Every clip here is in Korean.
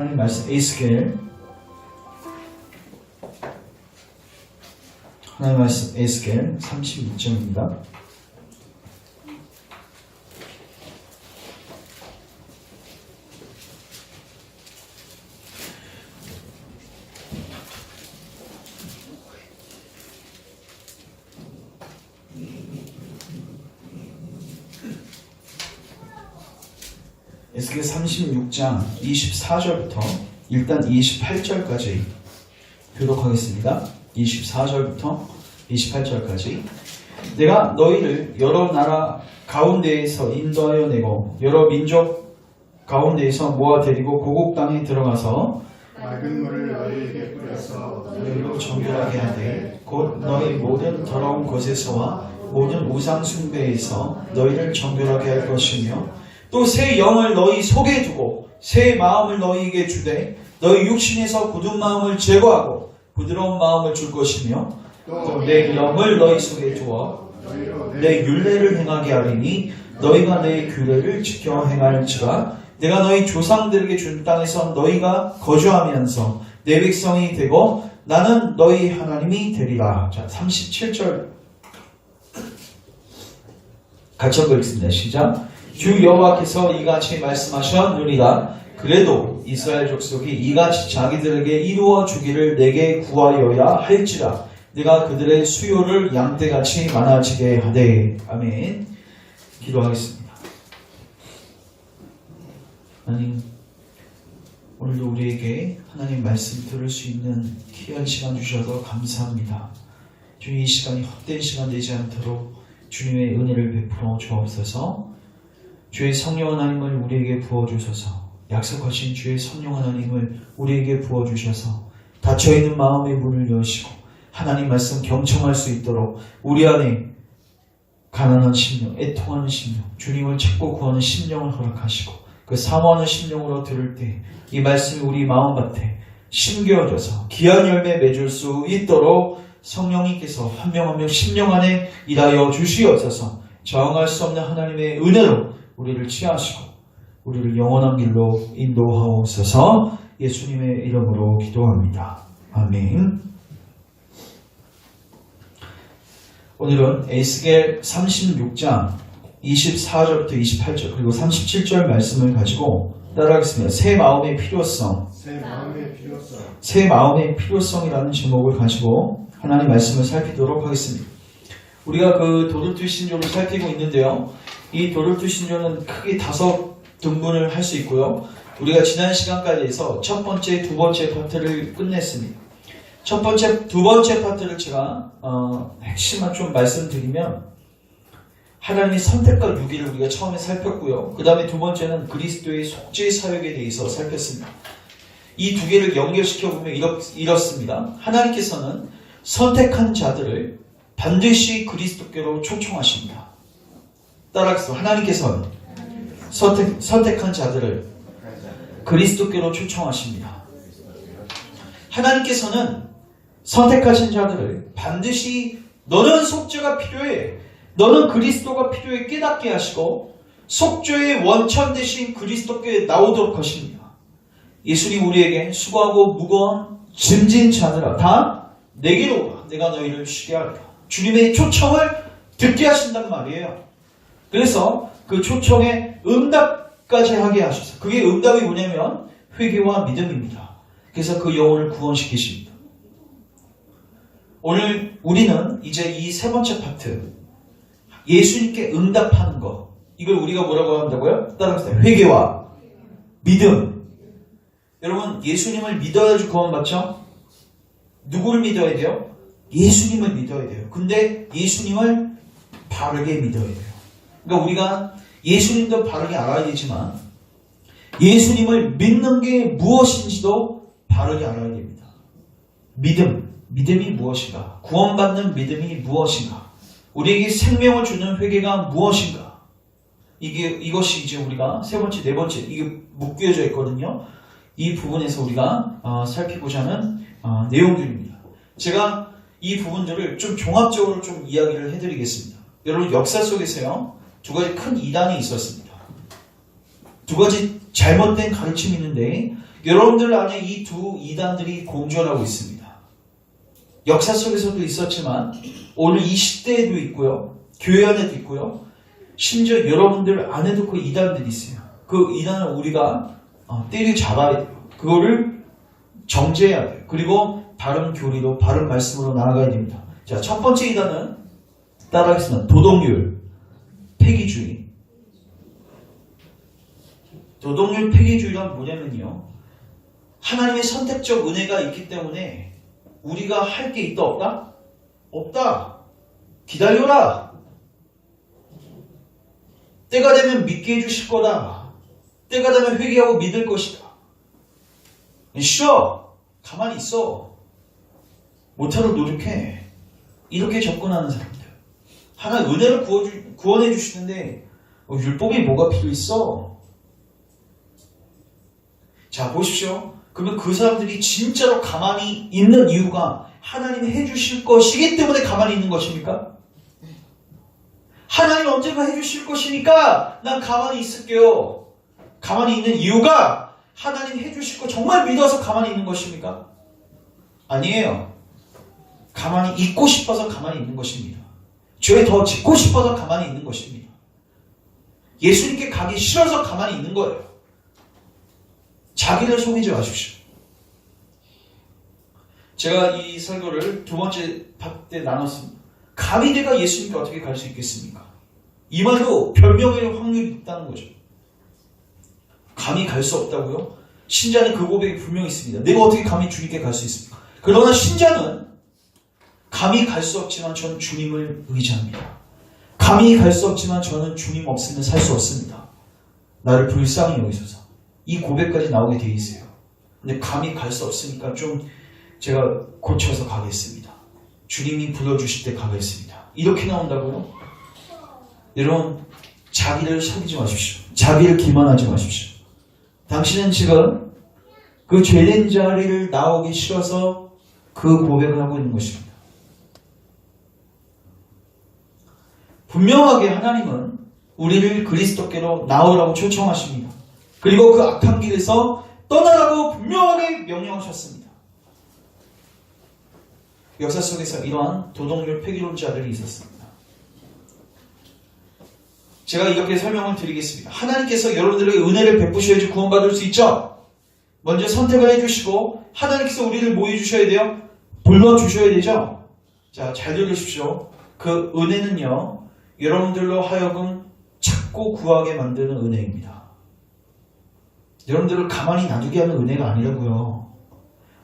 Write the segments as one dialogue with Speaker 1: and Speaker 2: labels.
Speaker 1: 하나님 말씀 에스겔 하나님 말씀 에스겔 36장입니다. 에스겔 36장 24절부터 일단 28절까지 교독하겠습니다. 24절부터 28절까지 내가 너희를 여러 나라 가운데에서 인도하여 내고 여러 민족 가운데에서 모아 데리고 고국 땅에 들어가서
Speaker 2: 맑은 물을 너희에게 뿌려서
Speaker 1: 너희로 정결하게 하되 곧 너희 모든 더러운 곳에서와 모든 우상 숭배에서 너희를 정결하게 할 것이며 또 새 영을 너희 속에 두고 새 마음을 너희에게 주되 너희 육신에서 굳은 마음을 제거하고 부드러운 마음을 줄 것이며 또 내 영을 너희 속에 두어 내 율례를 행하게 하리니 너희가 내 규례를 지켜 행할지라 내가 너희 조상들에게 준 땅에서 너희가 거주하면서 내 백성이 되고 나는 너희 하나님이 되리라. 자, 37절 같이 읽겠습니다. 시작. 주 여호와께서 이같이 말씀하셨느니라. 그래도 이스라엘 족속이 이같이 자기들에게 이루어 주기를 내게 구하여야 할지라. 내가 그들의 수요를 양떼같이 많아지게 하되. 아멘. 기도하겠습니다. 하나님, 오늘도 우리에게 하나님 말씀 들을 수 있는 귀한 시간 주셔서 감사합니다. 주님, 이 시간이 헛된 시간 되지 않도록 주님의 은혜를 베풀어 주옵소서. 주의 성령 하나님을 우리에게 부어주셔서 약속하신 주의 성령 하나님을 우리에게 부어주셔서 닫혀있는 마음의 문을 여시고 하나님 말씀 경청할 수 있도록 우리 안에 가난한 심령, 애통하는 심령, 주님을 찾고 구하는 심령을 허락하시고 그 사모하는 심령으로 들을 때 이 말씀이 우리 마음밭에 심겨져서 귀한 열매 맺을 수 있도록 성령님께서 한 명 한 명 심령 안에 일하여 주시옵소서. 저항할 수 없는 하나님의 은혜로 우리를 취하시고 우리를 영원한 길로 인도하옵소서. 예수님의 이름으로 기도합니다. 아멘. 오늘은 에스겔 36장 24절부터 28절 그리고 37절 말씀을 가지고 따라하겠습니다. 새 마음의 필요성. 새 마음의 필요성이라는 제목을 가지고 하나님 말씀을 살피도록 하겠습니다. 우리가 그 도르트 신조를 살피고 있는데요. 이 도르트 신조는 크게 5등분을 할 수 있고요. 우리가 지난 시간까지 해서 첫 번째, 두 번째 파트를 끝냈습니다. 첫 번째, 두 번째 파트를 제가 핵심만 좀 말씀드리면 하나님의 선택과 유기를 우리가 처음에 살폈고요. 그 다음에 두 번째는 그리스도의 속죄 사역에 대해서 살폈습니다. 이 두 개를 연결시켜보면 이렇습니다. 하나님께서는 선택한 자들을 반드시 그리스도께로 초청하십니다. 따라서 하나님께서는 선택한 자들을 그리스도께로 초청하십니다. 하나님께서는 선택하신 자들을 반드시 너는 속죄가 필요해, 너는 그리스도가 필요해 깨닫게 하시고 속죄의 원천 대신 그리스도께 나오도록 하십니다. 예수님 우리에게 수고하고 무거운 짐진 자들아 다 내게로 오라, 내가 너희를 쉬게 하리라. 주님의 초청을 듣게 하신단 말이에요. 그래서 그 초청에 응답까지 하게 하셔서, 그게 응답이 뭐냐면 회개와 믿음입니다. 그래서 그 영혼을 구원시키십니다. 오늘 우리는 이제 이 세 번째 파트, 예수님께 응답하는 것, 이걸 우리가 뭐라고 한다고요? 따라하세요. 회개와 믿음. 여러분, 예수님을 믿어야지 구원받죠? 누구를 믿어야 돼요? 예수님을 믿어야 돼요. 근데 예수님을 바르게 믿어야 돼요. 그러니까 우리가 예수님도 바르게 알아야 되지만 예수님을 믿는 게 무엇인지도 바르게 알아야 됩니다. 믿음이 무엇인가? 구원받는 믿음이 무엇인가? 우리에게 생명을 주는 회개가 무엇인가? 이것이 이제 우리가 세 번째, 네 번째, 이게 묶여져 있거든요. 이 부분에서 우리가 살피고자 하는 내용들입니다. 제가 이 부분들을 좀 종합적으로 좀 이야기를 해드리겠습니다. 여러분, 역사 속에서요, 두 가지 큰 이단이 있었습니다. 두 가지 잘못된 가르침이 있는데 여러분들 안에 이 두 이단들이 공존하고 있습니다. 역사 속에서도 있었지만 오늘 이 시대에도 있고요. 교회 안에도 있고요. 심지어 여러분들 안에도 그 이단들이 있어요. 그 이단을 우리가 때려 잡아야 돼요. 그거를 정죄해야 돼요. 그리고 바른 교리로 바른 말씀으로 나아가야 됩니다. 자, 첫 번째 이단은 따라하겠습니다. 도덕률, 폐기주의. 도덕률, 폐기주의란 뭐냐면요. 하나님의 선택적 은혜가 있기 때문에 우리가 할 게 있다 없다? 없다. 기다려라. 때가 되면 믿게 해주실 거다. 때가 되면 회개하고 믿을 것이다. 쉬어. 가만히 있어. 못하도록 노력해. 이렇게 접근하는 사람들. 하나님 은혜를 구원해 주시는데 율법이 뭐가 필요 있어? 자, 보십시오. 그러면 그 사람들이 진짜로 가만히 있는 이유가 하나님이 해주실 것이기 때문에 가만히 있는 것입니까? 하나님 언젠가 해주실 것이니까 난 가만히 있을게요. 가만히 있는 이유가 하나님 해주실 거 정말 믿어서 가만히 있는 것입니까? 아니에요. 가만히 있고 싶어서 가만히 있는 것입니다. 죄 더 짓고 싶어서 가만히 있는 것입니다. 예수님께 가기 싫어서 가만히 있는 거예요. 자기를 속이지 마십시오. 제가 이 설교를 두 번째 때 나눴습니다. 감히 내가 예수님께 어떻게 갈 수 있겠습니까? 이 말도 변명의 확률이 있다는 거죠. 감히 갈 수 없다고요? 신자는 그 고백이 분명히 있습니다. 내가 어떻게 감히 주님께 갈 수 있습니까? 그러나 신자는 감히 갈 수 없지만 저는 주님을 의지합니다. 감히 갈 수 없지만 저는 주님 없으면 살 수 없습니다. 나를 불쌍히 여기소서. 이 고백까지 나오게 되어 있어요. 근데 감히 갈 수 없으니까 좀 제가 고쳐서 가겠습니다. 주님이 불러주실 때 가겠습니다. 이렇게 나온다고요? 여러분, 자기를 속이지 마십시오. 자기를 기만하지 마십시오. 당신은 지금 그 죄된 자리를 나오기 싫어서 그 고백을 하고 있는 것입니다. 분명하게 하나님은 우리를 그리스도께로 나오라고 초청하십니다. 그리고 그 악한 길에서 떠나라고 분명하게 명령하셨습니다. 역사 속에서 이러한 도덕률 폐기론자들이 있었습니다. 제가 이렇게 설명을 드리겠습니다. 하나님께서 여러분들에게 은혜를 베푸셔야지 구원받을 수 있죠. 먼저 선택을 해주시고 하나님께서 우리를 뭐 해주셔야 돼요? 불러주셔야 되죠. 자, 잘 들으십시오. 그 은혜는요, 여러분들로 하여금 찾고 구하게 만드는 은혜입니다. 여러분들을 가만히 놔두게 하는 은혜가 아니라고요.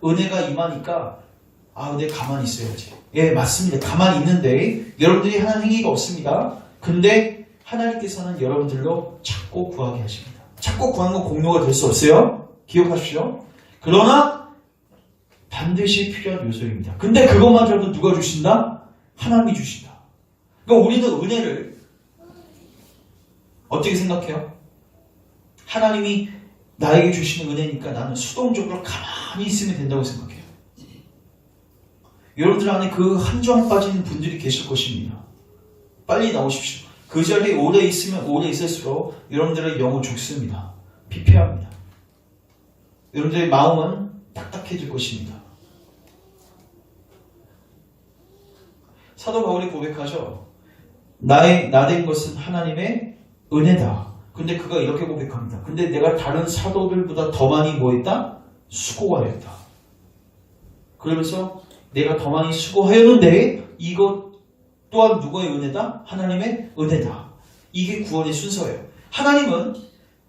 Speaker 1: 은혜가 임하니까 내가 가만히 있어야지. 예, 맞습니다. 가만히 있는데 여러분들이 하는 행위가 없습니다. 근데 하나님께서는 여러분들로 찾고 구하게 하십니다. 찾고 구하는 건 공로가 될 수 없어요. 기억하십시오. 그러나 반드시 필요한 요소입니다. 근데 그것마저도 누가 주신다? 하나님이 주신다. 그러니까 우리는 은혜를 어떻게 생각해요? 하나님이 나에게 주시는 은혜니까 나는 수동적으로 가만히 있으면 된다고 생각해요. 여러분들 안에 그 함정에 빠진 분들이 계실 것입니다. 빨리 나오십시오. 그 자리에 오래 있으면 오래 있을수록 여러분들의 영은 죽습니다. 피폐합니다. 여러분들의 마음은 딱딱해질 것입니다. 사도 바울이 고백하죠. 나된 것은 하나님의 은혜다. 근데 그가 이렇게 고백합니다. 근데 내가 다른 사도들보다 더 많이 뭐 했다? 수고하였다. 그러면서 내가 더 많이 수고하였는데 이것 또한 누구의 은혜다? 하나님의 은혜다. 이게 구원의 순서예요. 하나님은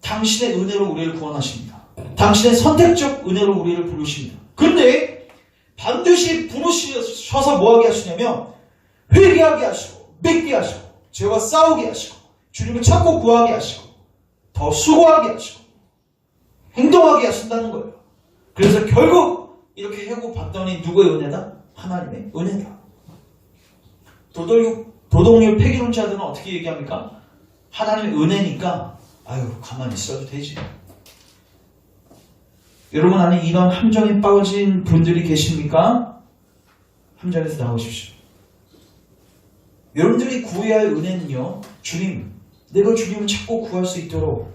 Speaker 1: 당신의 은혜로 우리를 구원하십니다. 당신의 선택적 은혜로 우리를 부르십니다. 근데 반드시 부르셔서 뭐하게 하시냐면 회개하게 하시고 믿게 하시고 죄와 싸우게 하시고 주님을 찾고 구하게 하시고 더 수고하게 하시고 행동하게 하신다는 거예요. 그래서 결국 이렇게 해고 봤더니 누구의 은혜다? 하나님의 은혜다. 도덕률 폐기론자들은 어떻게 얘기합니까? 하나님의 은혜니까 가만히 있어도 되지. 여러분 안에 이런 함정에 빠진 분들이 계십니까? 함정에서 나오십시오. 여러분들이 구해야 할 은혜는요, 주님, 내가 주님을 찾고 구할 수 있도록,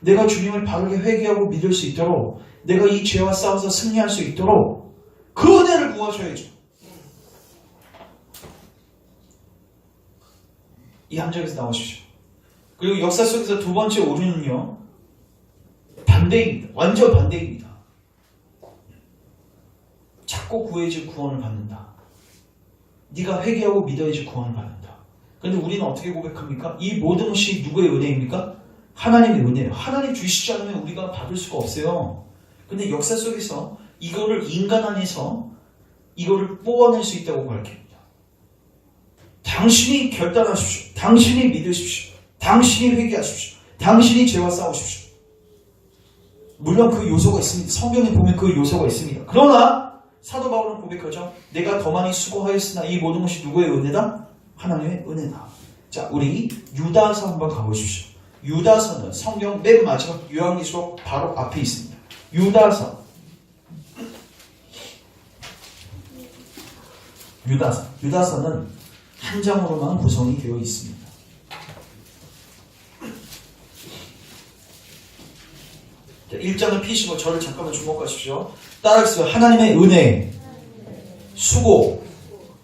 Speaker 1: 내가 주님을 바르게 회개하고 믿을 수 있도록 내가 이 죄와 싸워서 승리할 수 있도록 그 은혜를 구하셔야죠. 이 함정에서 나오십시오. 그리고 역사 속에서 두 번째 오류는요, 반대입니다. 완전 반대입니다. 찾고 구해야지 구원을 받는다. 네가 회개하고 믿어야지 구원을 받는다. 그런데 우리는 어떻게 고백합니까? 이 모든 것이 누구의 은혜입니까? 하나님의 은혜예요. 하나님 주시지 않으면 우리가 받을 수가 없어요. 근데 역사 속에서 이거를 인간 안에서 이거를 뽑아낼 수 있다고 밝힙니다. 당신이 결단하십시오. 당신이 믿으십시오. 당신이 회개하십시오. 당신이 죄와 싸우십시오. 물론 그 요소가 있습니다. 성경에 보면 그 요소가 있습니다. 그러나 사도 바울은 고백하죠. 내가 더 많이 수고하였으나 이 모든 것이 누구의 은혜다? 하나님의 은혜다. 자, 우리 유다서 한번 가보십시오. 유다서는 성경 맨 마지막 요한계시록 바로 앞에 있습니다. 유다서는 한 장으로만 구성이 되어 있습니다. 자, 1장을 피시고 저를 잠깐만 주목하십시오. 따라하겠습니다. 하나님의 은혜, 수고,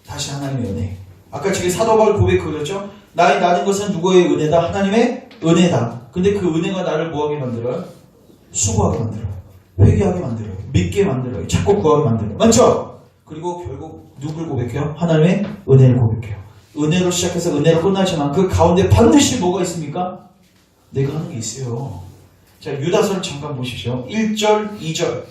Speaker 1: 다시 하나님의 은혜. 아까 지금 사도 바울 고백 그랬죠? 나의 나는 것은 누구의 은혜다? 하나님의 은혜다. 근데 그 은혜가 나를 뭐하게 만들어요? 수고하게 만들어요. 회개하게 만들어요. 믿게 만들어요. 찾고 구하게 만들어요. 맞죠? 그리고 결국 누굴 고백해요? 하나님의 은혜를 고백해요. 은혜로 시작해서 은혜로 끝나지만 그 가운데 반드시 뭐가 있습니까? 내가 하는 게 있어요. 자, 유다서를 잠깐 보십시오. 1절, 2절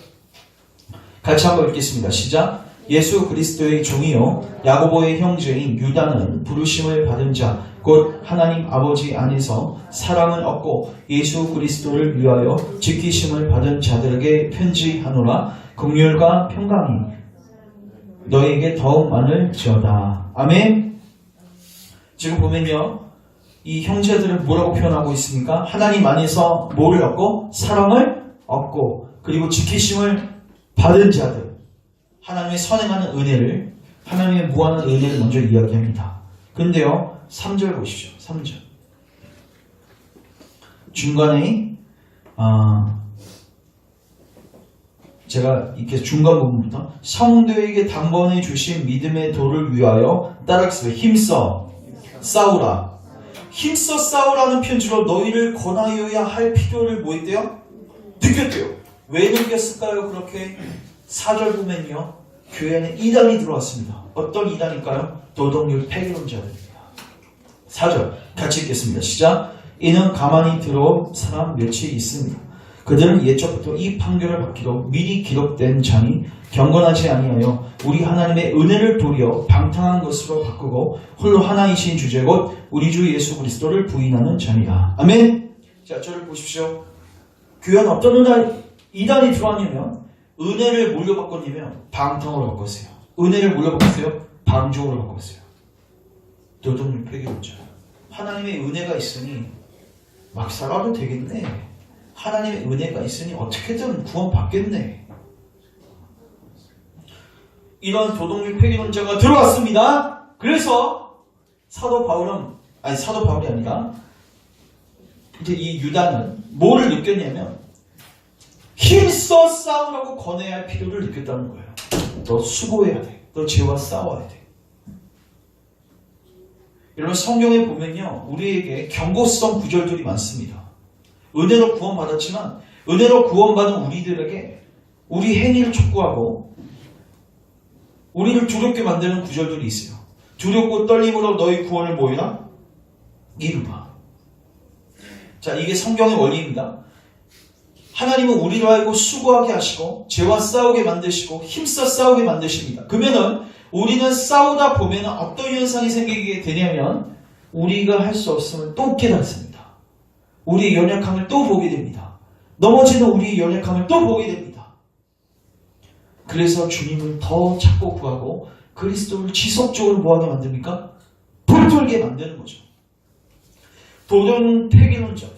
Speaker 1: 같이 한번 읽겠습니다. 시작. 예수 그리스도의 종이요 야고보의 형제인 유다는 부르심을 받은 자 곧 하나님 아버지 안에서 사랑을 얻고 예수 그리스도를 위하여 지키심을 받은 자들에게 편지하노라. 긍휼과 평강이 너에게 더욱 많을지어다. 아멘. 지금 보면요, 이 형제들은 뭐라고 표현하고 있습니까? 하나님 안에서 뭐를 얻고? 사랑을 얻고, 그리고 지키심을 받은 자들, 하나님의 선행하는 은혜를, 하나님의 무한한 은혜를 먼저 이야기합니다. 근데요, 3절 보십시오. 3절 중간에 제가 이렇게 중간 부분부터 성도에게 단번에 주신 믿음의 도를 위하여 따라하겠습니다. 힘써 싸우라. 힘써 싸우라는 편지로 너희를 권하여야 할 필요를 뭐 했대요? 느꼈대요. 왜 느꼈을까요? 그렇게 4절 보면요, 교회에는 이단이 들어왔습니다. 어떤 이단일까요? 도덕률 폐기론자들입니다. 4절 같이 읽겠습니다. 시작. 이는 가만히 들어온 사람 몇이 있습니다. 그들은 예적부터 이 판결을 받기로 미리 기록된 자니 경건하지 아니하여 우리 하나님의 은혜를 도리어 방탕한 것으로 바꾸고 홀로 하나이신 주제 곧 우리 주 예수 그리스도를 부인하는 자니라. 아멘. 자, 저를 보십시오. 교회는 어떤 이단이 들어왔냐면 은혜를 뭘로 바꿨냐면 방탕으로 바꿨어요. 은혜를 뭘로 바꿨어요? 방종으로 바꿨어요. 도덕률 폐기론자. 하나님의 은혜가 있으니 막 살아도 되겠네. 하나님의 은혜가 있으니 어떻게든 구원받겠네. 이런 도덕률 폐기론자가 들어왔습니다. 그래서 사도 바울이 아니라 이제 이 유다는 뭐를 느꼈냐면 힘써 싸우라고 권해야 할 필요를 느꼈다는 거예요. 너 수고해야 돼. 너 죄와 싸워야 돼. 여러분, 성경에 보면요, 우리에게 경고성 구절들이 많습니다. 은혜로 구원받았지만 은혜로 구원받은 우리들에게 우리 행위를 촉구하고 우리를 두렵게 만드는 구절들이 있어요. 두렵고 떨림으로 너희 구원을 모이라 이루마. 자, 이게 성경의 원리입니다. 하나님은 우리로 하여금 수고하게 하시고 죄와 싸우게 만드시고 힘써 싸우게 만드십니다. 그러면은 우리는 싸우다 보면 어떤 현상이 생기게 되냐면 우리가 할 수 없음을 또 깨닫습니다. 우리의 연약함을 또 보게 됩니다. 넘어지는 우리의 연약함을 또 보게 됩니다. 그래서 주님을 더 찾고 구하고 그리스도를 지속적으로 뭐하게 만듭니까? 불돌게 만드는 거죠. 도덕 폐기론자들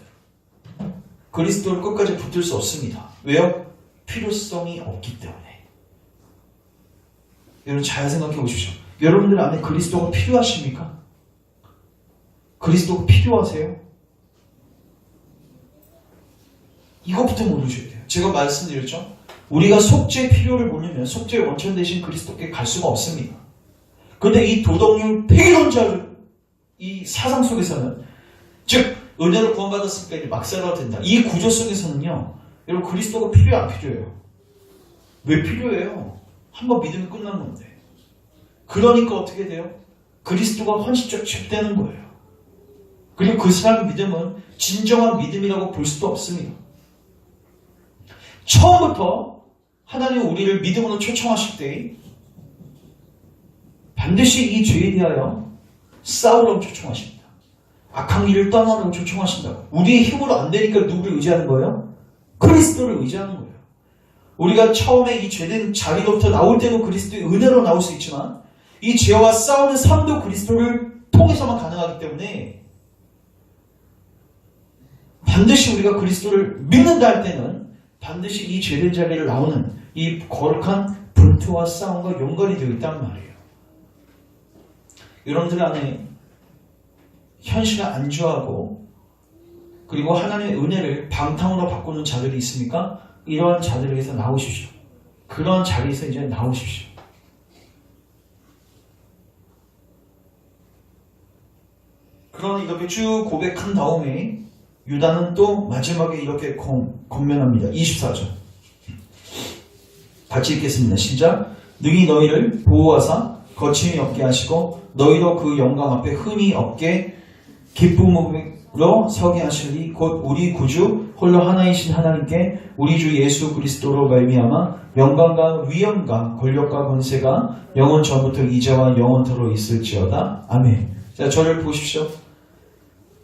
Speaker 1: 그리스도를 끝까지 붙들 수 없습니다. 왜요? 필요성이 없기 때문에. 여러분 잘 생각해 보십시오. 여러분들 안에 그리스도가 필요하십니까? 그리스도가 필요하세요? 이것부터 모르셔야 돼요. 제가 말씀드렸죠? 우리가 속죄의 필요를 모르면 속죄의 원천 대신 그리스도께 갈 수가 없습니다. 그런데 이 도덕률 폐기론자들 이 사상 속에서는 즉 은혜로 구원받았으니까 이제 막 살아도 된다. 이 구조 속에서는요. 여러분 그리스도가 필요해 안 필요해요? 왜 필요해요? 한번 믿으면 끝난 건데. 그러니까 어떻게 돼요? 그리스도가 헌신적 취급되는 거예요. 그리고 그 사람의 믿음은 진정한 믿음이라고 볼 수도 없습니다. 처음부터 하나님은 우리를 믿음으로 초청하실 때 반드시 이 죄에 대하여 싸우라고 초청하십니다. 악한 길을 떠나라고 초청하신다고. 우리의 힘으로 안 되니까 누구를 의지하는 거예요? 그리스도를 의지하는 거예요. 우리가 처음에 이 죄된 자리로부터 나올 때도 그리스도의 은혜로 나올 수 있지만 이 죄와 싸우는 삶도 그리스도를 통해서만 가능하기 때문에 반드시 우리가 그리스도를 믿는다 할 때는 반드시 이 죄된 자리를 나오는 이 거룩한 분투와 싸움과 연관이 되어 있단 말이에요. 여러분들 안에 현실을 안주하고 그리고 하나님의 은혜를 방탕으로 바꾸는 자들이 있습니까? 이러한 자들에게서 나오십시오. 그런 자리에서 이제 나오십시오. 그런 이렇게 쭉 고백한 다음에 유다는 또 마지막에 이렇게 권면합니다. 24절 같이 읽겠습니다. 시작. 능히 너희를 보호하사 거침이 없게 하시고 너희도 그 영광 앞에 흠이 없게 기쁨으로 서게 하시리. 곧 우리 구주 홀로 하나이신 하나님께 우리 주 예수 그리스도로 말미암아 영광과 위엄과 권력과 권세가 영원 전부터 이제와 영원토록 있을지어다. 아멘. 자, 저를 보십시오.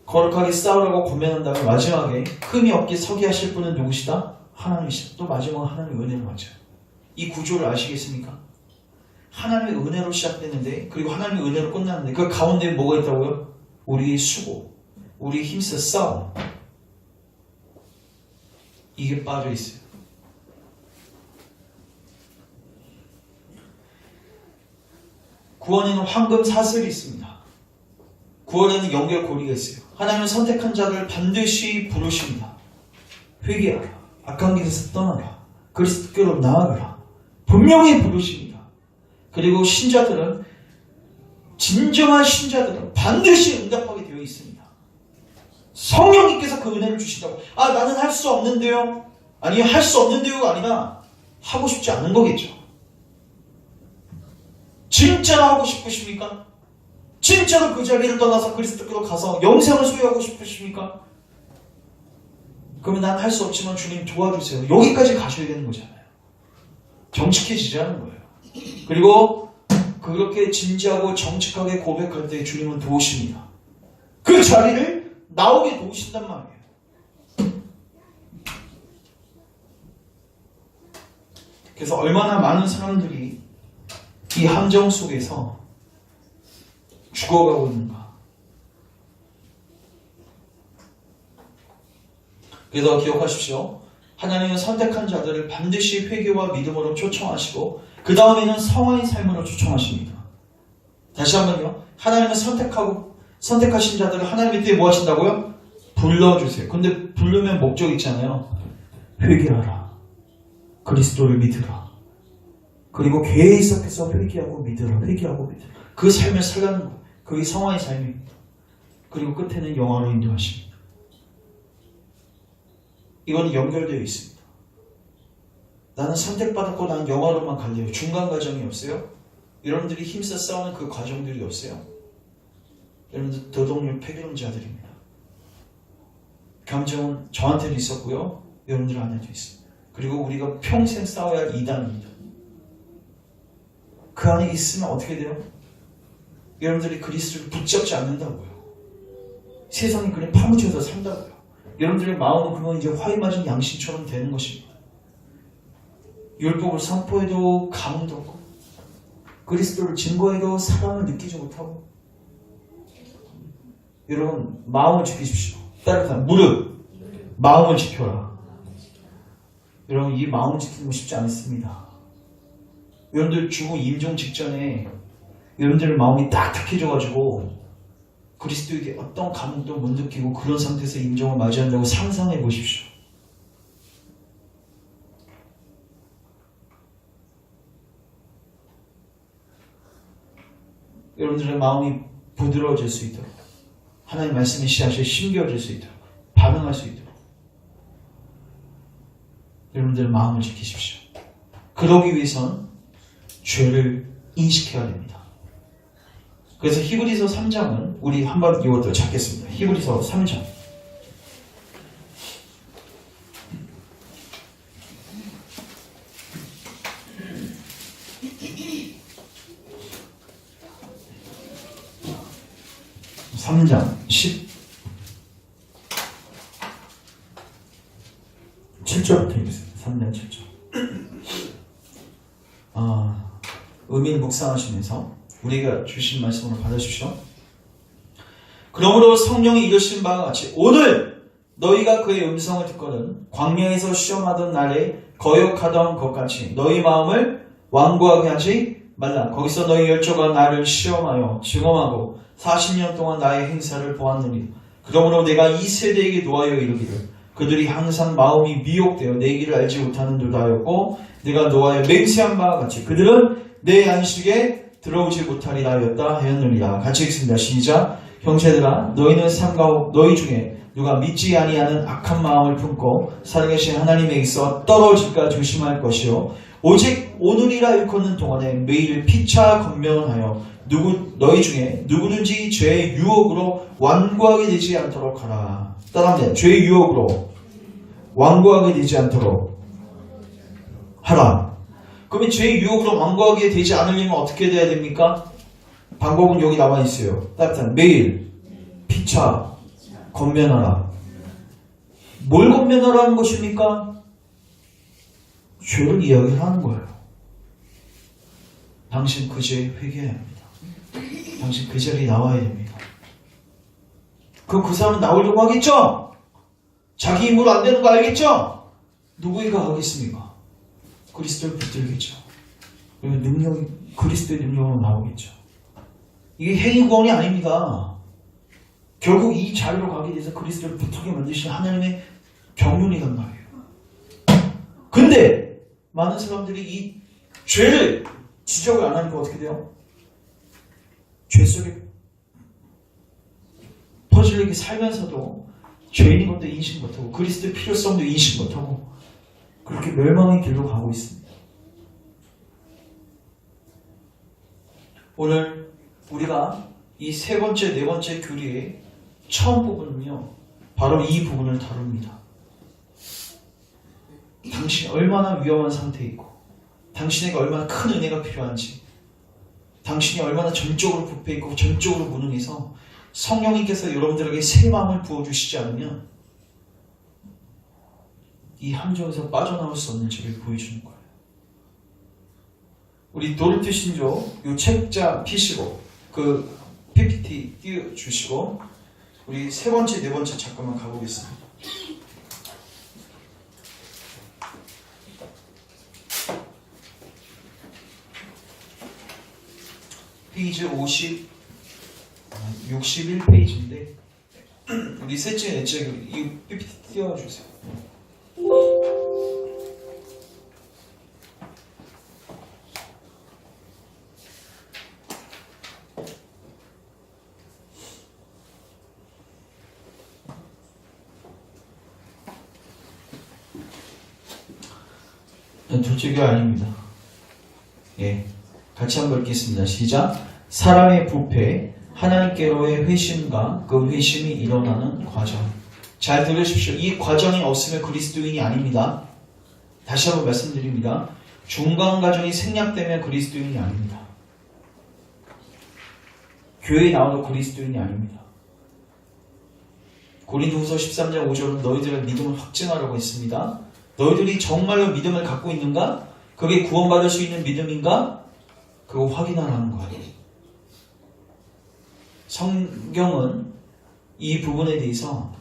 Speaker 1: 거룩하게 싸우라고 권면한 다음에 마지막에 흠이 없게 서게 하실 분은 누구시다? 하나님이시다. 또 마지막은 하나님의 은혜로 맞아요. 이 구조를 아시겠습니까? 하나님의 은혜로 시작되는데 그리고 하나님의 은혜로 끝나는데 그 가운데 뭐가 있다고요? 우리의 수고, 우리의 힘써 싸움, 이게 빠져 있어요. 구원에는 황금 사슬이 있습니다. 구원에는 연결고리가 있어요. 하나님은 선택한 자를 반드시 부르십니다. 회개하라, 악한 길에서 떠나라, 그리스도께로 나아가라, 분명히 부르십니다. 그리고 신자들은 진정한 신자들은 반드시 응답하게 되어 있습니다. 성령님께서 그 은혜를 주신다고. 아, 나는 할 수 없는데요. 아니, 할 수 없는데요가 아니라 하고 싶지 않은 거겠죠. 진짜로 하고 싶으십니까? 진짜로 그 자리를 떠나서 그리스도께로 가서 영생을 소유하고 싶으십니까? 그러면 난 할 수 없지만 주님 도와주세요. 여기까지 가셔야 되는 거잖아요. 정직해지자는 거예요. 그리고 그렇게 진지하고 정직하게 고백할 때 주님은 도우십니다. 그 자리를 나오게 도우신단 말이에요. 그래서 얼마나 많은 사람들이 이 함정 속에서 죽어가고 있는가. 그래서 기억하십시오. 하나님은 선택한 자들을 반드시 회개와 믿음으로 초청하시고 그 다음에는 성화의 삶으로 초청하십니다. 다시 한번요. 하나님은 선택하신 자들을 하나님의 뜻에 뭐 하신다고요? 불러주세요. 근데 부르면 목적 있잖아요. 회개하라. 그리스도를 믿으라. 그리고 계속해서 회개하고 믿으라. 회개하고 믿으라. 그 삶을 살라는 거예요. 그게 성화의 삶입니다. 그리고 끝에는 영화로 인도하십니다. 이건 연결되어 있습니다. 나는 선택받았고 난 영화로만 갈래요. 중간 과정이 없어요? 여러분들이 힘써 싸우는 그 과정들이 없어요? 여러분들 도덕률 폐기론자들입니다. 감정은 저한테도 있었고요. 여러분들 안에도 있습니다. 그리고 우리가 평생 싸워야 할 이단입니다. 그 안에 있으면 어떻게 돼요? 여러분들이 그리스도를 붙잡지 않는다고요. 세상이 그냥 파묻혀서 산다고요. 여러분들의 마음은 그건 이제 화이 맞은 양심처럼 되는 것입니다. 율법을 선포해도 감흥도 없고 그리스도를 증거해도 사랑을 느끼지 못하고 여러분 마음을 지키십시오. 따뜻한 무릎 마음을 지켜라. 여러분 이 마음을 지키는 거 쉽지 않습니다. 여러분들 죽음 임종 직전에 여러분들의 마음이 딱딱해져가지고 그리스도에게 어떤 감동도 못 느끼고 그런 상태에서 임종을 맞이한다고 상상해 보십시오. 여러분들의 마음이 부드러워질 수 있도록 하나님 말씀의 씨앗이 심겨질 수 있도록 반응할 수 있도록 여러분들의 마음을 지키십시오. 그러기 위해선 죄를 인식해야 됩니다. 그래서 히브리서 3장은 우리 한번 이것도 찾겠습니다. 히브리서 3장. (3장) 17절부터 읽겠습니다. 3장 7절. 의미를 묵상하시면서 우리가 주신 말씀으로 받아주십시오. 그러므로 성령이 이르신 바와 같이 오늘 너희가 그의 음성을 듣거든 광야에서 시험하던 날에 거역하던 것 같이 너희 마음을 완고하게 하지 말라. 거기서 너희 열조가 나를 시험하여 증언하고 40년 동안 나의 행사를 보았느니 그러므로 내가 이 세대에게 노하여 이르기를 그들이 항상 마음이 미혹되어 내 길을 알지 못하는도다 하였고 내가 노하여 맹세한 바와 같이 그들은 내 안식에 들어오지 못하리라 하였다 하였느니라. 같이 읽습니다. 시작. 형제들아 너희는 삼가오 너희 중에 누가 믿지 아니하는 악한 마음을 품고 살아계신 하나님에 있어 떨어질까 조심할 것이요 오직 오늘이라 일컫는 동안에 매일 피차 권면하여 너희 중에 누구든지 죄의 유혹으로 완고하게 되지 않도록 하라. 따라합니다. 죄의 유혹으로 완고하게 되지 않도록 하라. 그러면 죄의 유혹으로 완고하게 되지 않으려면 어떻게 돼야 됩니까? 방법은 여기 나와 있어요. 따뜻한 매일 피차 권면하라. 뭘 권면하라는 것입니까? 죄를 이야기하는 거예요. 당신 그 죄에 회개해야 합니다. 당신 그 자리에 나와야 됩니다. 그 사람은 나오려고 하겠죠? 자기 힘으로 안 되는 거 알겠죠? 누구이가 하겠습니까? 그리스도를 붙들겠죠. 그리고 능력이 그리스도의 능력으로 나오겠죠. 이게 행위 구원이 아닙니다. 결국 이 자리로 가게 돼서 그리스도를 붙들게 만드시는 하나님의 경륜이란 말이에요. 근데 많은 사람들이 이 죄를 지적을 안 하니까 어떻게 돼요? 죄 속에 퍼즐리게 살면서도 죄인인 것도 인식 못하고 그리스도의 필요성도 인식 못하고 그렇게 멸망의 길로 가고 있습니다. 오늘 우리가 이 세 번째, 네 번째 교리의 처음 부분은요, 바로 이 부분을 다룹니다. 당신이 얼마나 위험한 상태에 있고, 당신에게 얼마나 큰 은혜가 필요한지, 당신이 얼마나 전적으로 부패 있고 전적으로 무능해서 성령님께서 여러분들에게 새 마음을 부어주시지 않으면 이 함정에서 빠져나올 수 없는 죄를 보여주는 거예요. 우리 도르트 신조 이 책자 피시고 그 PPT 띄워주시고 우리 세 번째, 네 번째 잠깐만 가보겠습니다. 페이지 61페이지인데 우리 셋째, 넷째 이 PPT 띄워주세요. 둘째 교회 아닙니다. 예, 같이 한번 읽겠습니다. 시작. 사람의 부패, 하나님께로의 회심과 그 회심이 일어나는 과정. 잘 들으십시오. 이 과정이 없으면 그리스도인이 아닙니다. 다시 한번 말씀드립니다. 중간 과정이 생략되면 그리스도인이 아닙니다. 교회에 나와도 그리스도인이 아닙니다. 고린도후서 13장 5절은 너희들의 믿음을 확증하라고 했습니다. 너희들이 정말로 믿음을 갖고 있는가? 그게 구원받을 수 있는 믿음인가? 그거 확인하라는 거예요. 성경은 이 부분에 대해서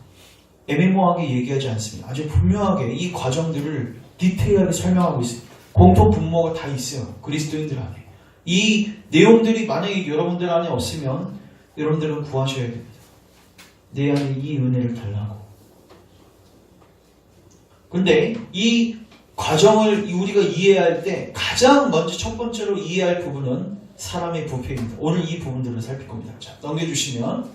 Speaker 1: 애매모호하게 얘기하지 않습니다. 아주 분명하게 이 과정들을 디테일하게 설명하고 있습니다. 공통 분모가 다 있어요. 그리스도인들 안에. 이 내용들이 만약에 여러분들 안에 없으면 여러분들은 구하셔야 됩니다. 내 안에 이 은혜를 달라고. 근데 이 과정을 우리가 이해할 때 가장 먼저 첫 번째로 이해할 부분은 사람의 부패입니다. 오늘 이 부분들을 살필 겁니다. 자, 넘겨주시면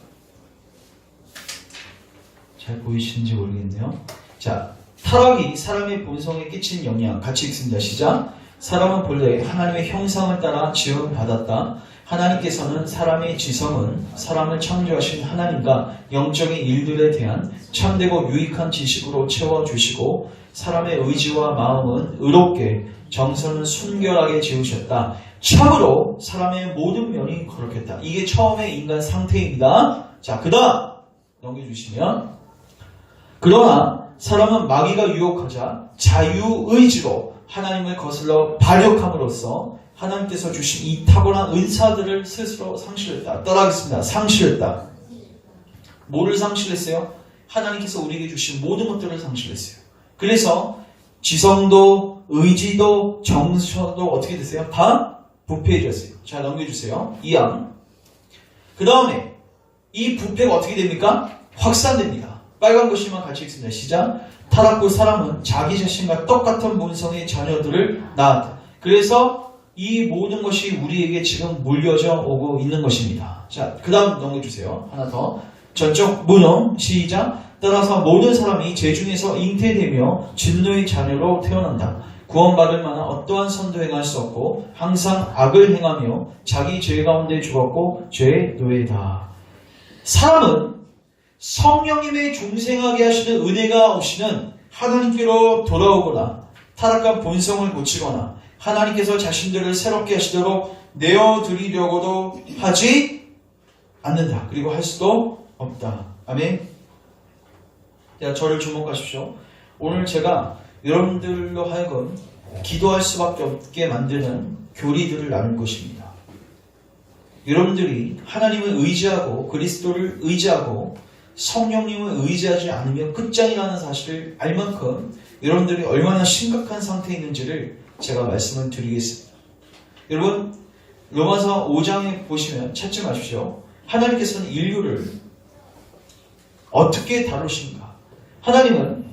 Speaker 1: 잘 보이시는지 모르겠네요. 자, 타락이 사람의 본성에 끼친 영향 같이 읽습니다. 시작. 사람은 본래 하나님의 형상을 따라 지음받았다. 하나님께서는 사람의 지성은 사람을 창조하신 하나님과 영적인 일들에 대한 참되고 유익한 지식으로 채워주시고 사람의 의지와 마음은 의롭게 정서는 순결하게 지으셨다. 참으로 사람의 모든 면이 거룩했다. 이게 처음의 인간 상태입니다. 자, 그 다음 넘겨주시면 그러나 사람은 마귀가 유혹하자 자유의지로 하나님을 거슬러 반역함으로써 하나님께서 주신 이 탁월한 은사들을 스스로 상실했다. 따라하겠습니다. 상실했다. 뭐를 상실했어요? 하나님께서 우리에게 주신 모든 것들을 상실했어요. 그래서 지성도 의지도 정서도 어떻게 됐어요? 다 부패해졌어요. 자, 넘겨주세요. 2항. 그 다음에 이 부패가 어떻게 됩니까? 확산됩니다. 빨간 글씨만 같이 읽습니다. 시작. 타락후 사람은 자기 자신과 똑같은 본성의 자녀들을 낳았다. 그래서 이 모든 것이 우리에게 지금 물려져 오고 있는 것입니다. 자, 그 다음 넘겨주세요. 하나 더. 전적 무능. 시작. 따라서 모든 사람이 죄중에서 잉태되며 진노의 자녀로 태어난다. 구원받을 만한 어떠한 선도 행할 수 없고 항상 악을 행하며 자기 죄 가운데 죽었고 죄의 노예다. 사람은 성령님의 중생하게 하시는 은혜가 없이는 하나님께로 돌아오거나 타락한 본성을 고치거나 하나님께서 자신들을 새롭게 하시도록 내어드리려고도 하지 않는다. 그리고 할 수도 없다. 아멘. 자, 저를 주목하십시오. 오늘 제가 여러분들로 하여금 기도할 수밖에 없게 만드는 교리들을 나눌 것입니다. 여러분들이 하나님을 의지하고 그리스도를 의지하고 성령님을 의지하지 않으면 끝장이라는 사실을 알 만큼 여러분들이 얼마나 심각한 상태에 있는지를 제가 말씀을 드리겠습니다. 여러분, 로마서 5장에 보시면 찾지 마십시오. 하나님께서는 인류를 어떻게 다루신가? 하나님은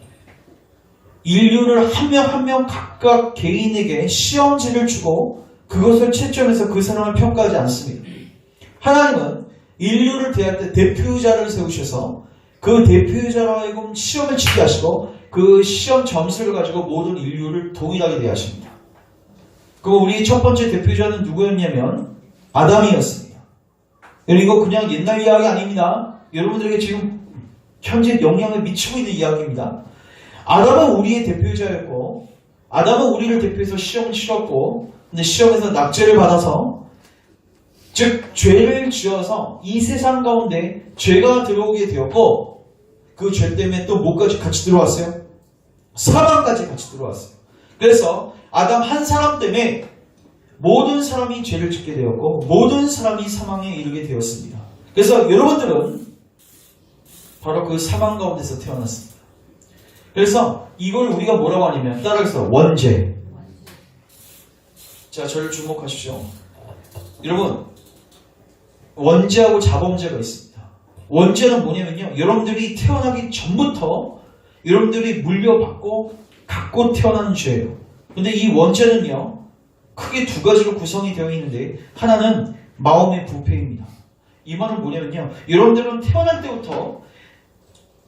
Speaker 1: 인류를 한 명 한 명 각각 개인에게 시험지를 주고 그것을 채점해서 그 사람을 평가하지 않습니다. 하나님은 인류를 대할 때 대표자를 세우셔서 그 대표자로 하여금 시험을 치게 하시고 그 시험 점수를 가지고 모든 인류를 동일하게 대하십니다. 그리고 우리의 첫 번째 대표자는 누구였냐면 아담이었습니다. 이거 그냥 옛날 이야기 아닙니다. 여러분들에게 지금 현재 영향을 미치고 있는 이야기입니다. 아담은 우리의 대표자였고 아담은 우리를 대표해서 시험을 치렀고 근데 시험에서 낙제를 받아서 즉 죄를 지어서 이 세상 가운데 죄가 들어오게 되었고 그 죄 때문에 또 뭐까지 같이 들어왔어요? 사망까지 같이 들어왔어요. 그래서 아담 한 사람 때문에 모든 사람이 죄를 짓게 되었고 모든 사람이 사망에 이르게 되었습니다. 그래서 여러분들은 바로 그 사망 가운데서 태어났습니다. 그래서 이걸 우리가 뭐라고 하냐면 따라서 원죄. 자, 저를 주목하십시오. 여러분, 원죄하고 자범죄가 있습니다. 원죄는 뭐냐면요, 여러분들이 태어나기 전부터 여러분들이 물려받고 갖고 태어난 죄예요. 근데 이 원죄는요 크게 두 가지로 구성이 되어 있는데 하나는 마음의 부패입니다. 이 말은 뭐냐면요, 여러분들은 태어날 때부터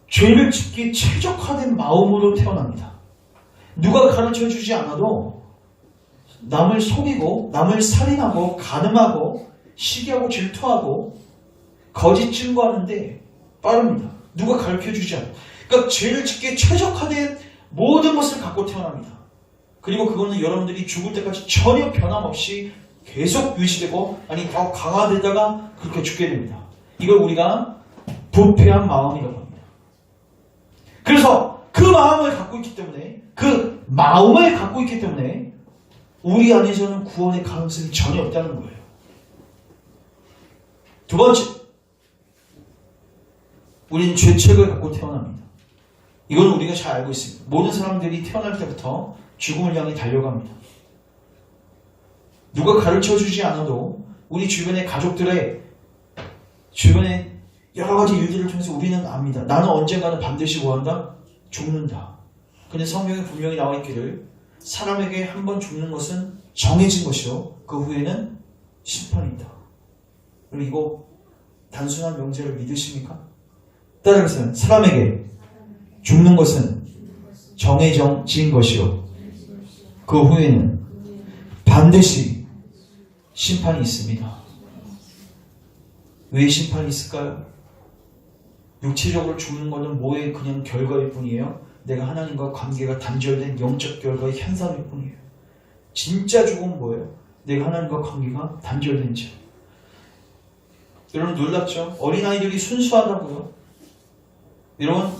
Speaker 1: 죄를 짓기 최적화된 마음으로 태어납니다. 누가 가르쳐주지 않아도 남을 속이고 남을 살인하고 간음하고 시기하고 질투하고 거짓 증거하는데 빠릅니다. 누가 가르쳐주지 않아요. 그러니까 죄를 짓기에 최적화된 모든 것을 갖고 태어납니다. 그리고 그거는 여러분들이 죽을 때까지 전혀 변함없이 계속 유지되고 아니 더 강화되다가 그렇게 죽게 됩니다. 이걸 우리가 부패한 마음이라고 합니다. 그래서 그 마음을 갖고 있기 때문에 우리 안에서는 구원의 가능성이 전혀 없다는 거예요. 두 번째, 우리는 죄책을 갖고 태어납니다. 이건 우리가 잘 알고 있습니다. 모든 사람들이 태어날 때부터 죽음을 향해 달려갑니다. 누가 가르쳐주지 않아도 우리 주변의 가족들의 주변의 여러 가지 일들을 통해서 우리는 압니다. 나는 언젠가는 반드시 뭐한다? 죽는다. 근데 성경에 분명히 나와 있기를 사람에게 한 번 죽는 것은 정해진 것이요 그 후에는 심판이 있다. 그리고 이거 단순한 명제를 믿으십니까? 따라서 사람에게 죽는 것은 정해진 것이요. 그 후에는 반드시 심판이 있습니다. 왜 심판이 있을까요? 육체적으로 죽는 것은 뭐의 그냥 결과일 뿐이에요. 내가 하나님과 관계가 단절된 영적 결과의 현상일 뿐이에요. 진짜 죽음은 뭐예요? 내가 하나님과 관계가 단절된 자. 여러분 놀랍죠? 어린아이들이 순수하다고요? 여러분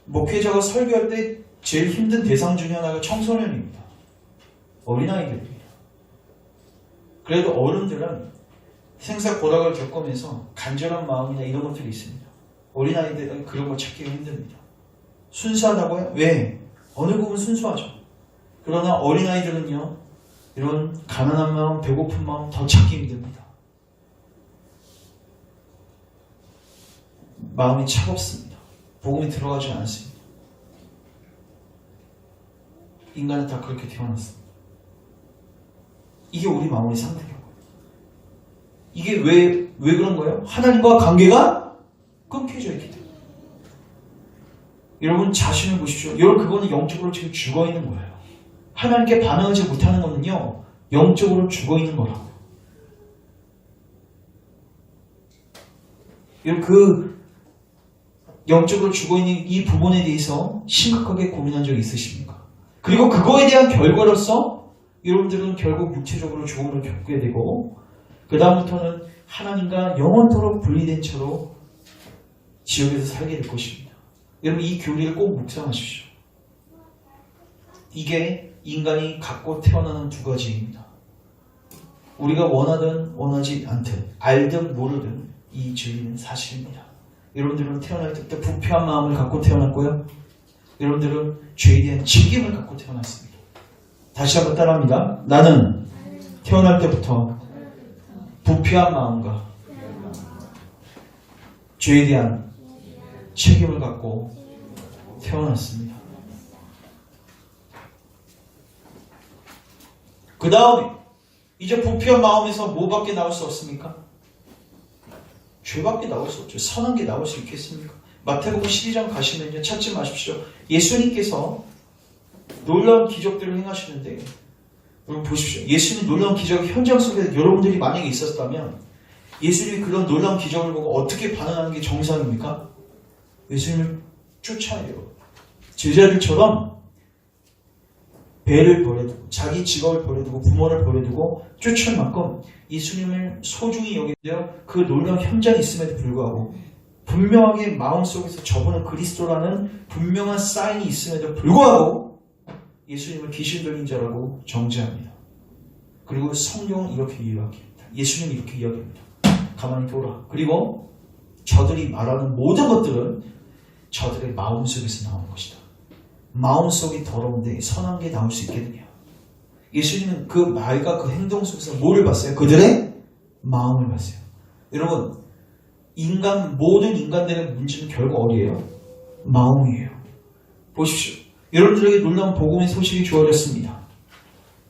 Speaker 1: 목회자가 설교할 때 제일 힘든 대상 중에 하나가 청소년입니다. 어린아이들입니다. 그래도 어른들은 생사 고락을 겪으면서 간절한 마음이나 이런 것들이 있습니다. 어린아이들은 그런 거 찾기가 힘듭니다. 순수하다고요? 왜? 어느 부분 순수하죠. 그러나 어린아이들은요, 이런 가난한 마음, 배고픈 마음 더 찾기 힘듭니다. 마음이 차갑습니다. 복음이 들어가지 않습니다. 인간은 다 그렇게 태어났습니다. 이게 우리 마음의 상태라고요. 이게 왜 그런 거예요? 하나님과 관계가 끊겨져 있기 때문에. 여러분 자신을 보십시오. 여러분 그거는 영적으로 지금 죽어있는 거예요. 하나님께 반응하지 못하는 거는요, 영적으로 죽어있는 거라고요. 여러분 그 영적으로 죽어있는 이 부분에 대해서 심각하게 고민한 적 있으십니까? 그리고 그거에 대한 결과로서 여러분들은 결국 육체적으로 죽음을 겪게 되고 그 다음부터는 하나님과 영원토록 분리된 채로 지옥에서 살게 될 것입니다. 여러분 이 교리를 꼭 묵상하십시오. 이게 인간이 갖고 태어나는 두 가지입니다. 우리가 원하든 원하지 않든 알든 모르든 이 진리는 사실입니다. 여러분들은 태어날 때부터 부패한 마음을 갖고 태어났고요. 여러분들은 죄에 대한 책임을 갖고 태어났습니다. 다시 한번 따라합니다. 나는 태어날 때부터 부패한 마음과 죄에 대한 책임을 갖고 태어났습니다. 그 다음에 이제 부패한 마음에서 뭐밖에 나올 수 없습니까? 죄밖에 나올 수 없죠. 선한 게 나올 수 있겠습니까? 마태복음 12장 가시면요, 찾지 마십시오. 예수님께서 놀라운 기적들을 행하시는데 여러분 보십시오. 예수님 놀라운 기적 현장 속에 여러분들이 만약에 있었다면 예수님이 그런 놀라운 기적을 보고 어떻게 반응하는 게 정상입니까? 예수님을 쫓아내요. 제자들처럼 배를 버려두고 자기 직업을 버려두고 부모를 버려두고 쫓을 만큼 예수님을 소중히 여기며 그 놀라운 현장이 있음에도 불구하고 분명하게 마음속에서 저분은 그리스도라는 분명한 사인이 있음에도 불구하고 예수님을 귀신 들린 자라고 정죄합니다. 그리고 성경은 이렇게 이야기합니다. 예수님은 이렇게 이야기합니다. 가만히 돌아. 그리고 저들이 말하는 모든 것들은 저들의 마음속에서 나오는 것이다. 마음속이 더러운데 선한 게 나올 수 있겠느냐. 예수님은 그 말과 그 행동 속에서 뭐를 봤어요? 그들의 마음을 봤어요. 여러분 모든 인간들의 문제는 결국 어디예요? 마음이에요. 보십시오. 여러분들에게 놀라운 복음의 소식이 주어졌습니다.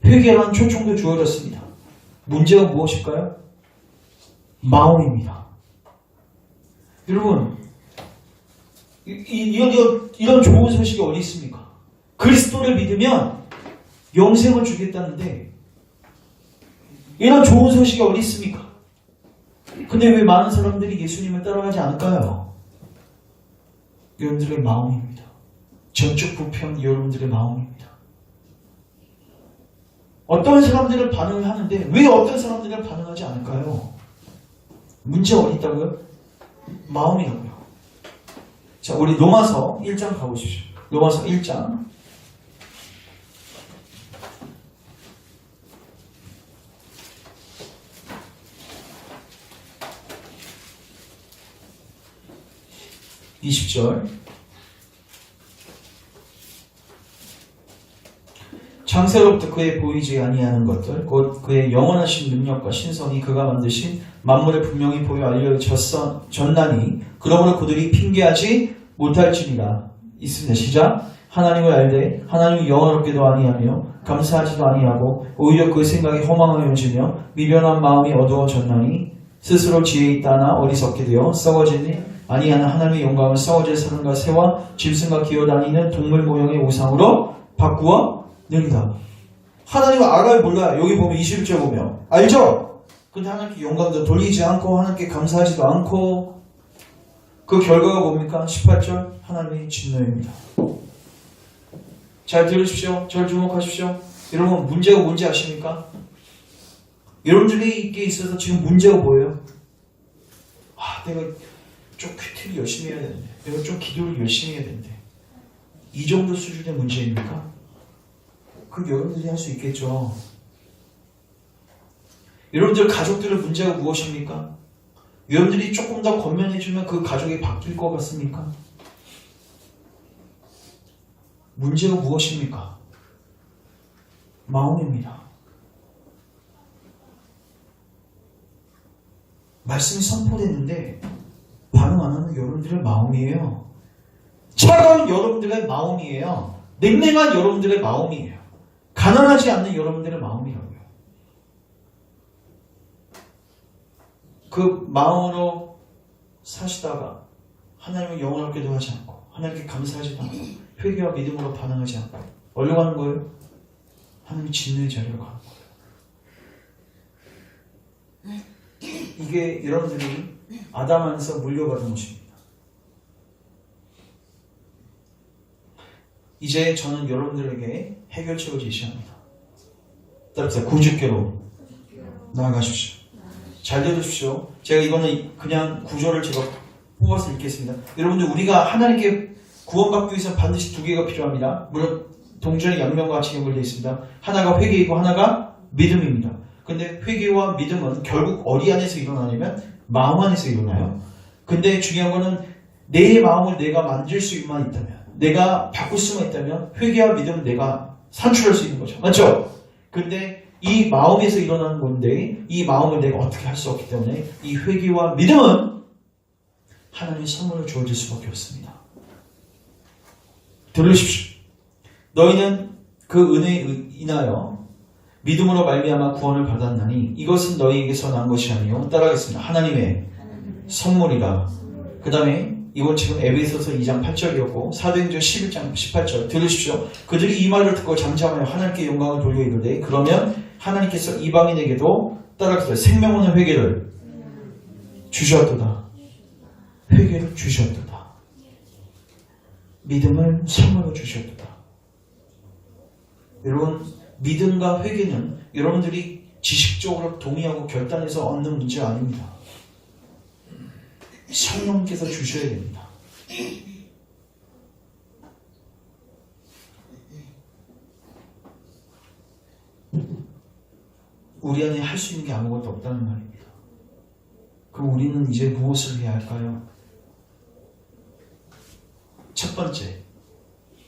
Speaker 1: 회개라는 초청도 주어졌습니다. 문제가 무엇일까요? 마음입니다. 여러분 이런 좋은 소식이 어디 있습니까? 그리스도를 믿으면 영생을 주겠다는데 이런 좋은 소식이 어디 있습니까? 근데 왜 많은 사람들이 예수님을 따라가지 않을까요? 여러분들의 마음입니다. 전적 부패한 여러분들의 마음입니다. 어떤 사람들은 반응을 하는데 왜 어떤 사람들은 반응하지 않을까요? 문제가 어디 있다고요? 마음이라고요. 자, 우리 로마서 1장 가보십시오. 로마서 1장. (20절) 창세로부터 그의 보이지 아니하는 것들 곧 그의 영원하신 능력과 신성이 그가 만드신 만물에 분명히 보여 알려졌나니 그러므로 그들이 핑계하지 못할지니라. 있습니다. 시작. 하나님을 알되 하나님을 영원롭게도 아니하며 감사하지도 아니하고 오히려 그 생각이 허망하여지며 미련한 마음이 어두워졌나니 스스로 지혜 있다나 어리석게 되어 썩어지니 아니하는 하나님의 영광을 썩어질 사람과 새와 짐승과 기어다니는 동물 모형의 우상으로 바꾸어 느리다. 하나님을 알아요 몰라요? 여기 보면 21절 보면 알죠? 근데 하나님께 영광도 돌리지 않고 하나님께 감사하지도 않고 그 결과가 뭡니까? 18절 하나님의 진노입니다. 잘 들으십시오. 잘 주목하십시오. 여러분 문제가 뭔지 아십니까? 여러분들이 있게 있어서 지금 문제가 뭐예요? 내가 좀 큐티를 열심히 해야 되는데 내가 좀 기도를 열심히 해야 되는데 이 정도 수준의 문제입니까? 그럼 여러분들이 할 수 있겠죠. 여러분들 가족들의 문제가 무엇입니까? 여러분들이 조금 더 권면해주면 그 가족이 바뀔 것 같습니까? 문제가 무엇입니까? 마음입니다. 말씀이 선포됐는데 반응 안 하는 여러분들의 마음이에요. 차가운 여러분들의 마음이에요. 냉랭한 여러분들의 마음이에요. 가난하지 않는 여러분들의 마음이라고요. 그 마음으로 사시다가 하나님을 영원하게도 하지 않고 하나님께 감사하지도 않고 회개와 믿음으로 반응하지 않고 어디로 가는 거예요? 하나님의 진노의 자리로 가는 거예요. 이게 여러분들이 아담 안에서 물려받은 것입니다. 이제 저는 여러분들에게 해결책을 제시합니다. 따라서 구주께로 나아가십시오. 잘 들으십시오. 제가 이거는 그냥 구조를 제가 뽑아서 읽겠습니다. 여러분들 우리가 하나님께 구원받기 위해서 반드시 두 개가 필요합니다. 물론 동전의 양면과 같이 연결되어 있습니다. 하나가 회개이고 하나가 믿음입니다. 근데 회개와 믿음은 결국 어디 안에서 일어나냐면 마음 안에서 일어나요. 근데 중요한 거는 내 마음을 내가 만질 수만 있다면 내가 바꿀 수만 있다면 회개와 믿음은 내가 산출할 수 있는 거죠. 맞죠? 근데 이 마음에서 일어나는 건데 이 마음을 내가 어떻게 할 수 없기 때문에 이 회개와 믿음은 하나님의 선물로 주어질 수밖에 없습니다. 들으십시오. 너희는 그 은혜에 인하여 믿음으로 말미암아 구원을 받았나니 이것은 너희에게서 난 것이 아니요 따라하겠습니다. 하나님의 선물이라. 그 다음에 이건 지금 에베소서 2장 8절이었고 사도행전 11장 18절 들으십시오. 그들이 이 말을 듣고 잠잠하여 하나님께 영광을 돌려 이르되 그러면 하나님께서 이방인에게도 따라하겠습니다. 생명 없는 회개를 주셨도다. 회개를 주셨도다. 믿음을 선물로 주셨도다. 여러분 믿음과 회개는 여러분들이 지식적으로 동의하고 결단해서 얻는 문제 아닙니다. 성령께서 주셔야 됩니다. 우리 안에 할 수 있는 게 아무것도 없다는 말입니다. 그럼 우리는 이제 무엇을 해야 할까요? 첫 번째,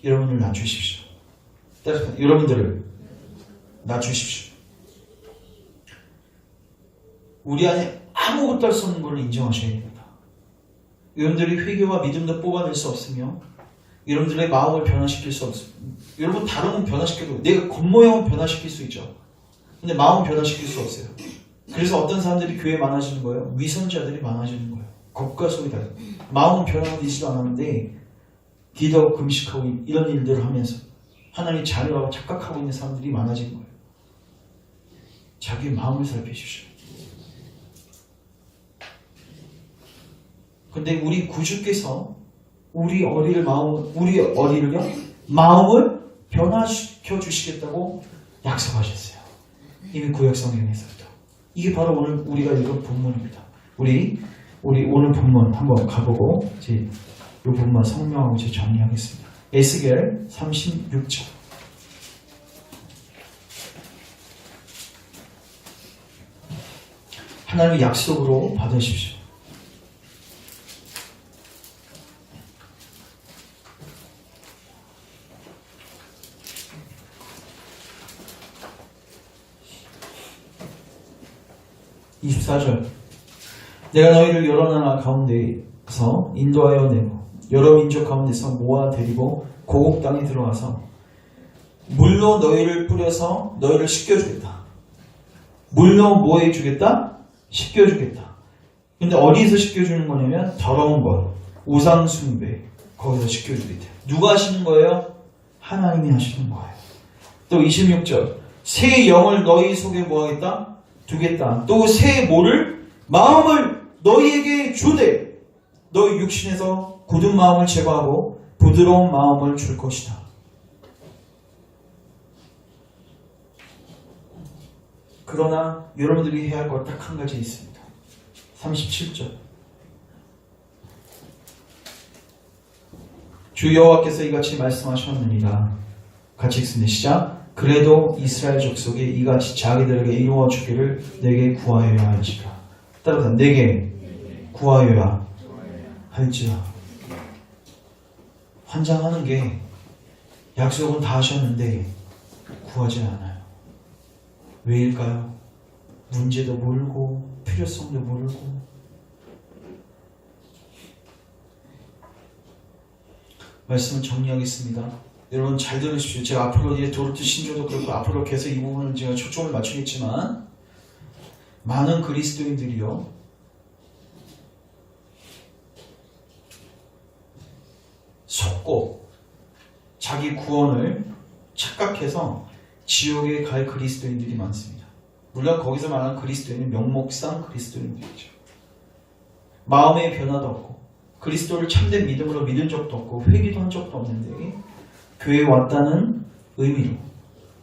Speaker 1: 여러분을 낮추십시오. 여러분들을 낮추십시오. 우리 안에 아무것도 할 수 없는 걸 인정하셔야 됩니다. 여러분들이 회개와 믿음도 뽑아낼 수 없으며 여러분들의 마음을 변화시킬 수 없습니다. 여러분 다른 건 변화시켜도 내가 겉모양은 변화시킬 수 있죠. 근데 마음은 변화시킬 수 없어요. 그래서 어떤 사람들이 교회에 많아지는 거예요. 위선자들이 많아지는 거예요. 겉과 속이 다르죠. 마음은 변화가 되지도 않았는데 기도하고 금식하고 이런 일들을 하면서 하나님의 자녀라고 착각하고 있는 사람들이 많아진 거예요. 자기 마음을 살피십시오. 근데 우리 구주께서 우리 어리를요 마음을 변화시켜 주시겠다고 약속하셨어요. 이미 구약 성경에서부터. 이게 바로 오늘 우리가 읽은 본문입니다. 우리 오늘 본문 한번 가보고 이제 이 본문 성명하고 이제 정리하겠습니다. 에스겔 36장. 하나님의 약속으로 받으십시오. 내가 너희를 여러 나라 가운데서 인도하여 내고 여러 민족 가운데서 모아 데리고 고국 땅에 들어와서 물로 너희를 뿌려서 너희를 씻겨주겠다. 물로 뭐 해주겠다? 씻겨주겠다. 근데 어디서 씻겨주는 거냐면 더러운 것, 우상 숭배, 거기서 씻겨주겠다. 누가 하시는 거예요? 하나님이 하시는 거예요. 또 26절, 새 영을 너희 속에 뭐 하겠다? 두겠다. 또 새 뭐를? 마음을 너희에게 주되 너희 육신에서 굳은 마음을 제거하고 부드러운 마음을 줄 것이다. 그러나 여러분들이 해야 할 것 딱 한 가지 있습니다. 37절, 주 여호와께서 이같이 말씀하셨느니라. 같이 읽습니다. 시작. 그래도 이스라엘 족속이 이같이 자기들에게 이루어 주기를 내게 구하여야 할지라. 따라서 내게 구하여야 할지라. 환장하는 게 약속은 다 하셨는데 구하지 않아요. 왜일까요? 문제도 모르고 필요성도 모르고. 말씀을 정리하겠습니다. 여러분 잘 들으십시오. 제가 앞으로 이제 도르트 신조도 그렇고 앞으로 계속 이 부분은 제가 초점을 맞추겠지만, 많은 그리스도인들이요, 속고 자기 구원을 착각해서 지옥에 갈 그리스도인들이 많습니다. 물론 거기서 말하는 그리스도인은 명목상 그리스도인들이죠. 마음의 변화도 없고 그리스도를 참된 믿음으로 믿은 적도 없고 회개도 한 적도 없는데 교회에 왔다는 의미로,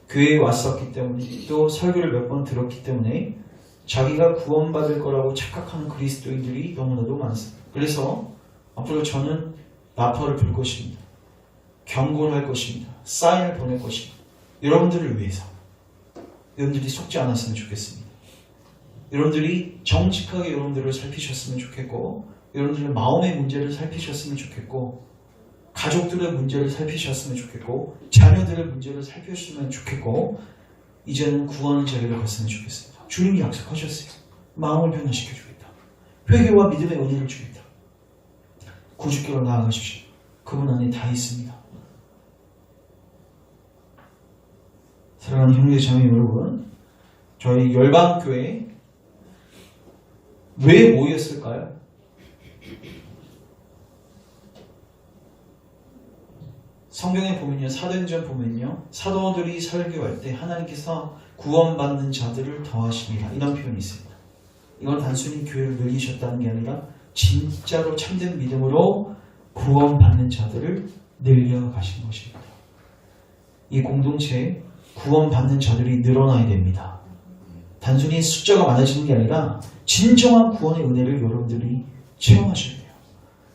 Speaker 1: 교회에 왔었기 때문에, 또 설교를 몇 번 들었기 때문에 자기가 구원받을 거라고 착각하는 그리스도인들이 너무나도 많습니다. 그래서 앞으로 저는 나팔을 불 것입니다. 경고를 할 것입니다. 사인을 보낼 것입니다. 여러분들을 위해서. 여러분들이 속지 않았으면 좋겠습니다. 여러분들이 정직하게 여러분들을 살피셨으면 좋겠고, 여러분들의 마음의 문제를 살피셨으면 좋겠고, 가족들의 문제를 살피셨으면 좋겠고, 자녀들의 문제를 살피셨으면 좋겠고, 이제는 구원의 자리를 갔으면 좋겠습니다. 주님이 약속하셨어요. 마음을 변화시켜주겠다. 회개와 믿음의 은혜를 주겠다. 구주께로 나아가십시오. 그분 안에 다 있습니다. 사랑하는 형제자매 여러분, 저희 열방교회 왜 모였을까요? 성경에 보면요, 사도행전 보면요, 사도들이 설교할 때 하나님께서 구원받는 자들을 더하십니다. 이런 표현이 있습니다. 이건 단순히 교회를 늘리셨다는 게 아니라 진짜로 참된 믿음으로 구원받는 자들을 늘려가신 것입니다. 이 공동체에 구원받는 자들이 늘어나야 됩니다. 단순히 숫자가 많아지는 게 아니라 진정한 구원의 은혜를 여러분들이 체험하셔야 돼요.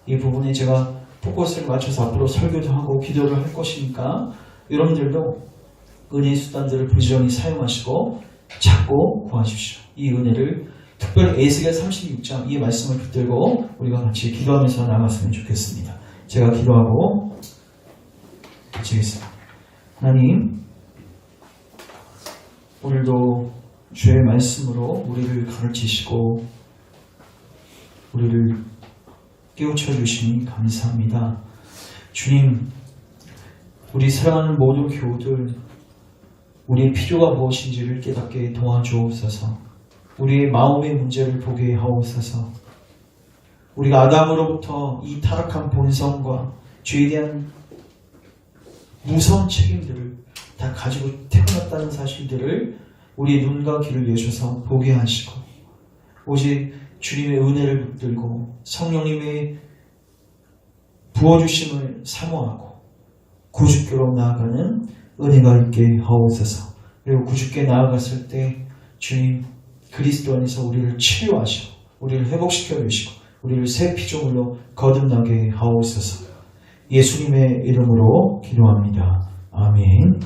Speaker 1: 이 부분에 제가 포커스를 맞춰서 앞으로 설교도 하고 기도를 할 것이니까 여러분들도 은혜의 수단들을 부지런히 사용하시고 찾고 구하십시오. 이 은혜를 특별히 에스겔 36장 이 말씀을 붙들고 우리가 같이 기도하면서 나갔으면 좋겠습니다. 제가 기도하고 마치겠습니다. 하나님, 오늘도 주의 말씀으로 우리를 가르치시고 우리를 깨우쳐 주시니 감사합니다. 주님, 우리 사랑하는 모든 교우들, 우리의 필요가 무엇인지를 깨닫게 도와주옵소서. 우리의 마음의 문제를 보게 하옵소서. 우리가 아담으로부터 이 타락한 본성과 죄에 대한 무서운 책임들을 다 가지고 태어났다는 사실들을 우리의 눈과 귀를 여셔서 보게 하시고, 오직 주님의 은혜를 붙들고 성령님의 부어주심을 사모하고 구주께로 나아가는 은혜가 있게 하옵소서. 그리고 구주께 나아갔을 때 주님 그리스도 안에서 우리를 치료하시고 우리를 회복시켜 주시고 우리를 새 피조물로 거듭나게 하옵소서. 예수님의 이름으로 기도합니다. 아멘.